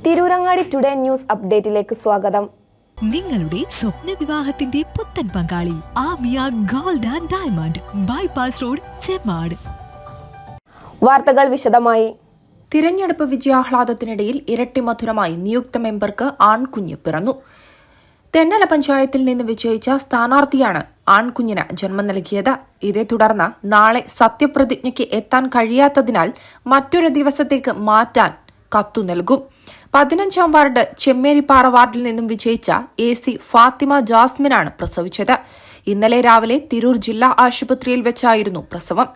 Tirurangadi today news അപ്ഡേറ്റിലേക്ക് സ്വാഗതം. നിങ്ങളുടെ സ്വപ്ന വിവാഹത്തിന്റെ പുത്തൻ പങ്കാളി Amiya gold and diamond bypass road, Chemmad. വാർത്തകൾ വിശദമായി. തിരഞ്ഞെടുപ്പ് വിജയാഹ്ലാദത്തിനിടയിൽ ഇരട്ടി മധുരമായി നിയുക്ത മെമ്പർക്ക് ആൺകുഞ്ഞ് പിറന്നു. തെന്നല പഞ്ചായത്തിൽ നിന്ന് വിജയിച്ച സ്ഥാനാർത്ഥിയാണ് ആൺകുഞ്ഞിന് ജന്മം നൽകിയത്. ഇതേ തുടർന്ന് നാളെ സത്യപ്രതിജ്ഞയ്ക്ക് എത്താൻ കഴിയാത്തതിനാൽ മറ്റൊരു ദിവസത്തേക്ക് മാറ്റാൻ കത്തു നൽകും. 15-ാം വാർഡ് ചെമ്മേരിപ്പാറ വാർഡിൽ നിന്നും വിജയിച്ച AC ഫാത്തിമ ജാസ്മിനാണ് പ്രസവിച്ചത്. ഇന്നലെ രാവിലെ തിരൂർ ജില്ലാ ആശുപത്രിയിൽ വെച്ചായിരുന്നു പ്രസവം.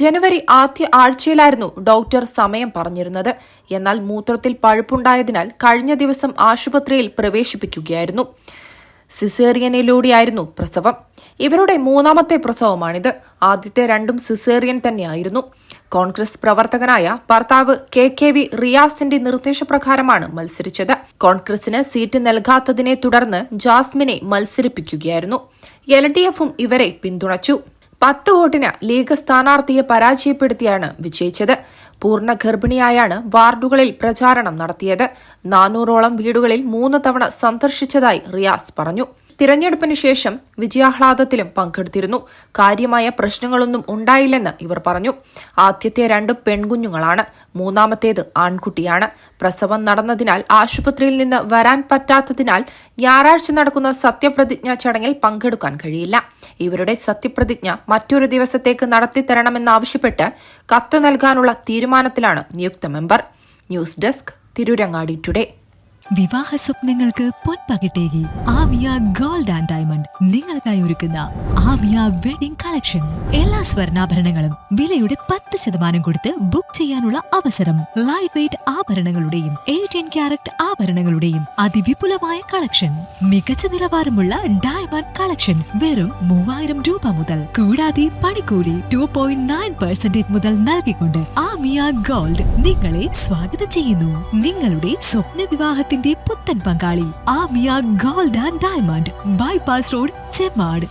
ജനുവരി ആദ്യ ആഴ്ചയിലായിരുന്നു ഡോക്ടർ സമയം പറഞ്ഞിരുന്നത്. എന്നാൽ മൂത്രത്തിൽ പഴുപ്പുണ്ടായതിനാൽ കഴിഞ്ഞ ദിവസം ആശുപത്രിയിൽ പ്രവേശിപ്പിക്കുകയായിരുന്നു. സിസേറിയനിലൂടെയായിരുന്നു പ്രസവം. ഇവരുടെ മൂന്നാമത്തെ പ്രസവമാണിത്. ആദ്യത്തെ രണ്ടും സിസേറിയൻ തന്നെയായിരുന്നു. കോൺഗ്രസ് പ്രവർത്തകനായ ഭർത്താവ് KKV റിയാസിന്റെ നിർദ്ദേശപ്രകാരമാണ് മത്സരിച്ചത്. കോൺഗ്രസിന് സീറ്റ് നൽകാത്തതിനെ തുടർന്ന് ജാസ്മിനെ മത്സരിപ്പിക്കുകയായിരുന്നു. LDFും ഇവരെ പിന്തുണച്ചു. 10 വോട്ടിന് ലീഗ് സ്ഥാനാർത്ഥിയെ പരാജയപ്പെടുത്തിയാണ് വിജയിച്ചത്. പൂർണ്ണ ഗർഭിണിയായാണ് വാർഡുകളിൽ പ്രചാരണം നടത്തിയത്. 400ഓളം വീടുകളിൽ 3 തവണ സന്ദർശിച്ചതായി റിയാസ് പറഞ്ഞു. തിരഞ്ഞെടുപ്പിന് ശേഷം വിജയാഹ്ലാദത്തിലും പങ്കെടുത്തിരുന്നു. കാര്യമായ പ്രശ്നങ്ങളൊന്നും ഉണ്ടായില്ലെന്ന് ഇവർ പറഞ്ഞു. ആദ്യത്തെ 2 പെൺകുഞ്ഞുങ്ങളാണ്, മൂന്നാമത്തേത് ആൺകുട്ടിയാണ്. പ്രസവം നടന്നതിനാൽ ആശുപത്രിയിൽ നിന്ന് വരാൻ പറ്റാത്തതിനാൽ ഞായറാഴ്ച നടക്കുന്ന സത്യപ്രതിജ്ഞാ ചടങ്ങിൽ പങ്കെടുക്കാൻ കഴിയില്ല. ഇവരുടെ സത്യപ്രതിജ്ഞ മറ്റൊരു ദിവസത്തേക്ക് നടത്തിത്തരണമെന്നാവശ്യപ്പെട്ട് കത്ത് നൽകാനുള്ള തീരുമാനത്തിലാണ് നിയുക്ത member. News desk, Tirurangadi today. വിവാഹ സ്വപ്നങ്ങൾക്ക് പൊൻപകിട്ടേകി ആമിയ ഗോൾഡ് ആൻഡ് ഡയമണ്ട് നിങ്ങൾക്കായി ഒരുക്കുന്ന ആമിയ വെഡിംഗ് കളക്ഷൻ. എല്ലാ സ്വർണ്ണാഭരണങ്ങളും വിലയുടെ 10% കൊടുത്ത് ബുക്ക് ചെയ്യാനുള്ള അവസരം. ലൈറ്റ് വെയ്റ്റ് ആഭരണങ്ങളുടെയും 18 ക്യാരറ്റ് ആഭരണങ്ങളുടെയും അതിവിപുലമായ കളക്ഷൻ. മികച്ച നിലവാരമുള്ള ഡയമണ്ട് കളക്ഷൻ വെറും 3000 രൂപ മുതൽ. കൂടാതെ പണിക്കൂലി 2.9% മുതൽ നൽകിക്കൊണ്ട് ആമിയ ഗോൾഡ് നിങ്ങളെ സ്വാഗതം ചെയ്യുന്നു. നിങ്ങളുടെ സ്വപ്ന വിവാഹത്തിൽ പുത്തൻ പങ്കാളി Amiya gold and diamond bypass road, Chemmad.